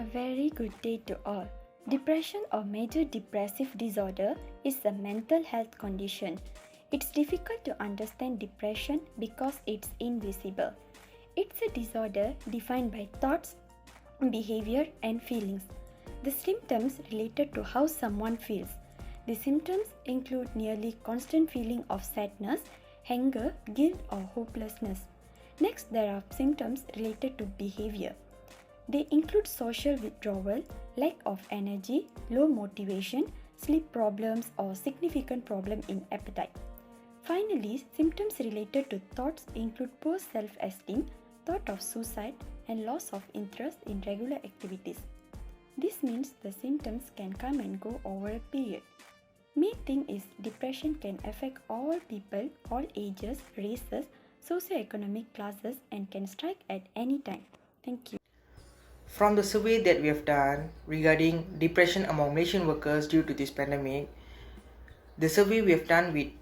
very good day to all. Depression or major depressive disorder is a mental health condition. It's difficult to understand depression because it's invisible. It's a disorder defined by thoughts, behavior, and feelings. The symptoms related to how someone feels. The symptoms include nearly constant feeling of sadness, anger, guilt, or hopelessness. Next, there are symptoms related to behavior. They include social withdrawal, lack of energy, low motivation, sleep problems, or significant problem in appetite. Finally, symptoms related to thoughts include poor self-esteem, thought of suicide, and loss of interest in regular activities. This means the symptoms can come and go over a period. Main thing is depression can affect all people, all ages, races, socioeconomic classes, and can strike at any time. Thank you. From the survey that we have done regarding depression among Malaysian workers due to this pandemic, the survey we have done with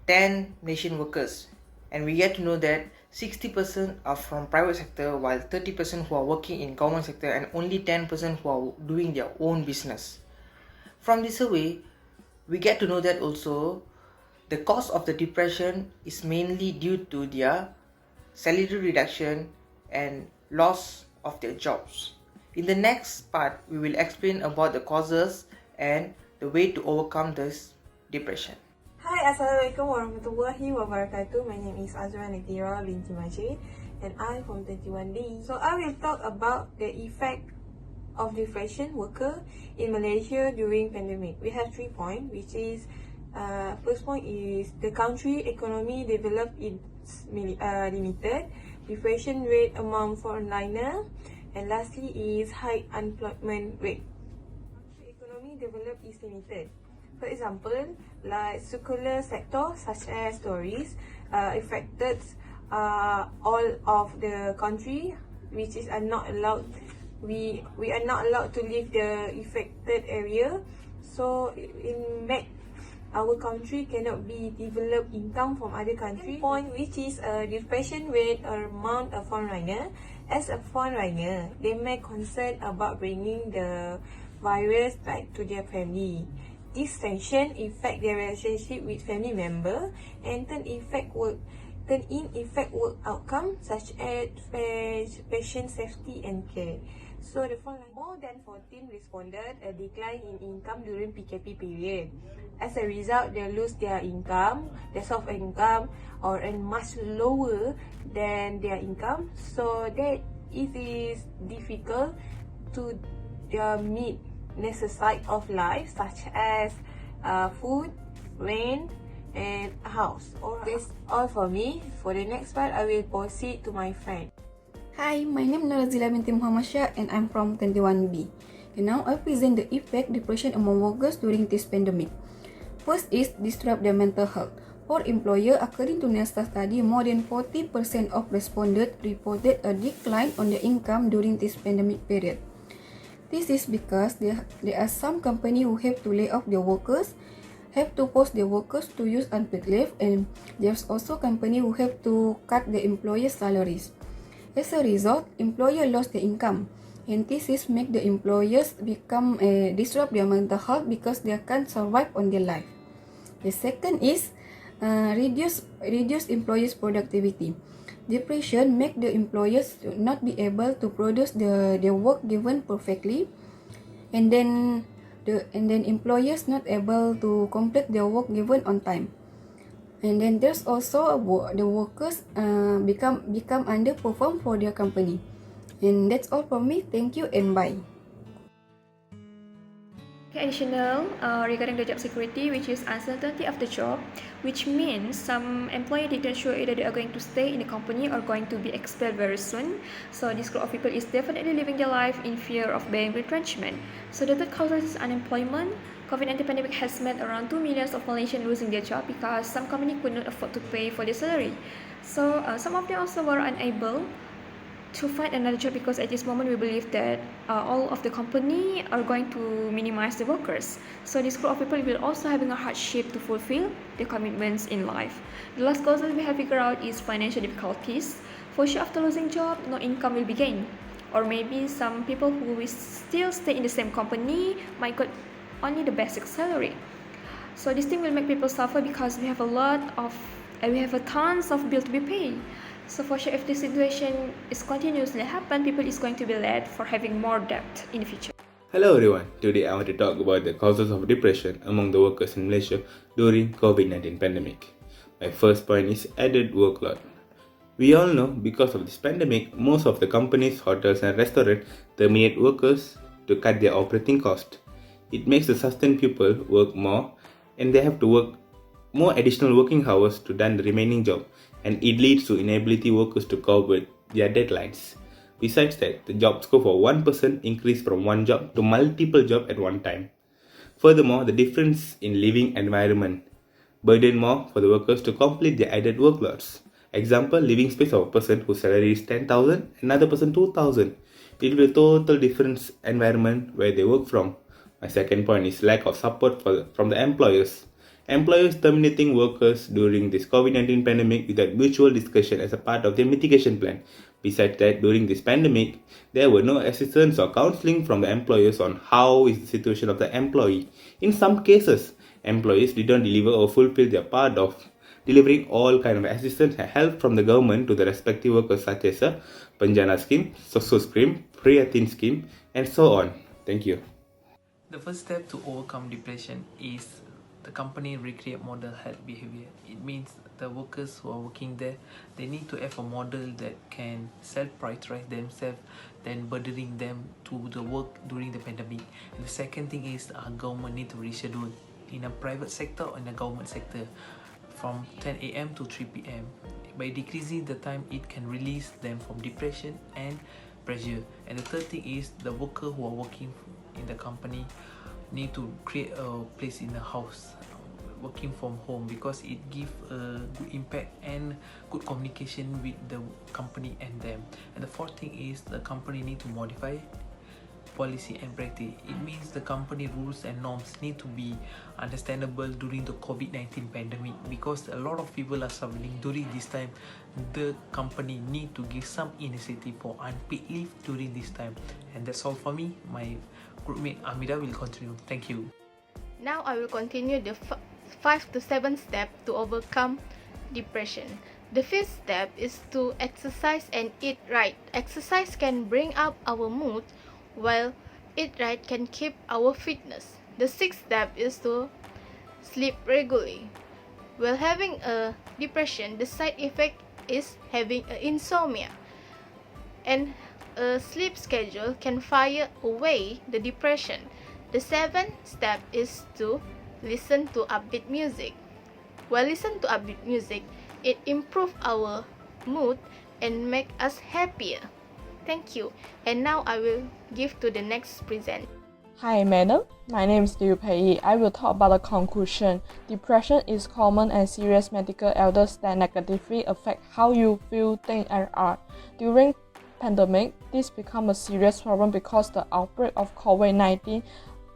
10 Malaysian workers, and we get to know that 60% are from private sector, while 30% who are working in government sector, and only 10% who are doing their own business. From this survey, we get to know that also the cause of the depression is mainly due to their salary reduction and loss of their jobs. In the next part, we will explain about the causes and the way to overcome this depression. Hi, Assalamualaikum warahmatullahi wabarakatuh. My name is Azra Natira binti Majid and I'm from 21D. So I will talk about the effect of depression worker in Malaysia during pandemic. We have 3 points, which is first point is the country economy developed is limited, depression rate among foreigner, and lastly is high unemployment rate. Country economy developed is limited. For example, like secular sector such as tourists affected all of the country, which is are not allowed. We are not allowed to leave the affected area, so in make our country cannot be developed income from other country. Point which is depression rate among a foreigner. As a foreigner, they may concern about bringing the virus back to their family. This tension affect their relationship with family member and turn in effect work outcome such as patient safety and care. So the frontline, more than 14 responded a decline in income during PKP period. As a result, they lose their income, their source of income, or earn much lower than their income. So that it is difficult to meet necessities of life such as food, rent, and a house. That's all for me. For the next part, I will proceed to my friend. Hi, my name is Narazila binti Muhammad Shah and I'm from 21B. And now I present the effect depression among workers during this pandemic. First is disrupt their mental health. For employer, according to NESTA study, more than 40% of respondents reported a decline on their income during this pandemic period. This is because there are some companies who have to lay off their workers, have to force their workers to use unpaid leave, and there's also companies who have to cut their employers' salaries. As a result, employers lost their income, and this is make the employers become disrupt their mental health because they can't survive on their life. The second is reduce employers' productivity. Depression make the employers not be able to produce their work given perfectly, and then employers not able to complete their work given on time. And then there's also the workers become underperform for their company. And that's all from me. Thank you and bye. Additional regarding the job security, which is uncertainty of the job, which means some employee didn't sure either they are going to stay in the company or going to be expelled very soon. So this group of people is definitely living their life in fear of being retrenchment. So the third cause is unemployment. Covid-19 pandemic has made around 2 million of Malaysians losing their job because some company could not afford to pay for their salary. So some of them also were unable to find another job because at this moment we believe that all of the company are going to minimize the workers. So this group of people will also having a hardship to fulfill their commitments in life. The last cause that we have figured out is financial difficulties. For sure, after losing job, no income will be gained. or maybe some people who will still stay in the same company might get only the basic salary. So this thing will make people suffer because we have a tons of bill to be paid. So for sure, if this situation is continuously happen, people is going to be led for having more debt in the future. Hello everyone, today I want to talk about the causes of depression among the workers in Malaysia during Covid-19 pandemic. My first point is added workload. We all know because of this pandemic, most of the companies, hotels and restaurants terminate workers to cut their operating cost. It makes the sustained people work more and they have to work more additional working hours to done the remaining job, and it leads to inability workers to cope with their deadlines. Besides that, the job scope for one person increased from one job to multiple jobs at one time. Furthermore, the difference in living environment burden more for the workers to complete their added workloads. Example, living space of a person whose salary is 10,000, another person 2,000. It will be a total different environment where they work from. My second point is lack of support from the employers. Employers terminating workers during this COVID-19 pandemic without mutual discussion as a part of their mitigation plan. Besides that, during this pandemic, there were no assistance or counseling from the employers on how is the situation of the employee. In some cases, employees did not deliver or fulfill their part of delivering all kind of assistance and help from the government to the respective workers such as a Penjana scheme, Social scheme, Prihatin scheme, and so on. Thank you. The first step to overcome depression is the company recreate model health behavior. It means the workers who are working there, they need to have a model that can self-prioritize themselves than burdening them to the work during the pandemic. And the second thing is government need to reschedule in a private sector or in a government sector from 10 a.m. to 3 p.m. By decreasing the time, it can release them from depression and pressure. And the third thing is the worker who are working in the company need to create a place in the house working from home, because it gives a good impact and good communication with the company and them. And the fourth thing is the company need to modify policy and practice. It means the company rules and norms need to be understandable during the COVID-19 pandemic, because a lot of people are suffering during this time. The company need to give some initiative for unpaid leave during this time. And that's all for me. My groupmate Amida will continue. Thank you. Now I will continue the 5 to 7 steps to overcome depression. The first step is to exercise and eat right. Exercise can bring up our mood, while eat right can keep our fitness. The sixth step is to sleep regularly. While having a depression, the side effect is having insomnia, and a sleep schedule can fire away the depression. The seventh step is to listen to upbeat music. While listen to upbeat music, it improves our mood and make us happier. Thank you. And now I will give to the next presenter. Hi madam, my name is Liu Pei. I will talk about the conclusion. Depression is common and serious medical illness that negatively affect how you feel, think and act. During pandemic, this become a serious problem because the outbreak of COVID-19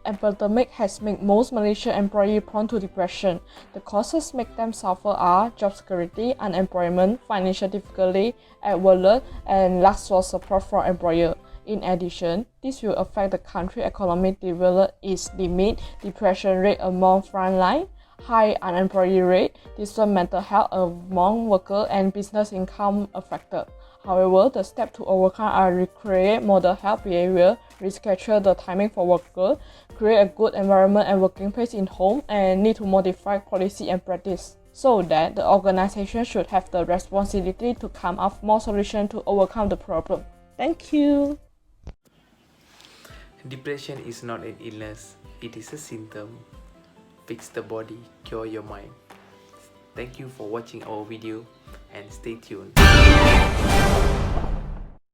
epidemic has made most Malaysian employees prone to depression. The causes make them suffer are job security, unemployment, financial difficulty, workload, and lack of support from employer. In addition, this will affect the country economic development, its limit, depression rate among frontline, high unemployment rate, disturb mental health among workers, and business income affected. However, the steps to overcome are recreate model health behavior, reschedule the timing for workers, create a good environment and working place in home, and need to modify policy and practice, so that the organization should have the responsibility to come up with more solutions to overcome the problem. Thank you. Depression is not an illness, it is a symptom. Fix the body, cure your mind. Thank you for watching our video and stay tuned.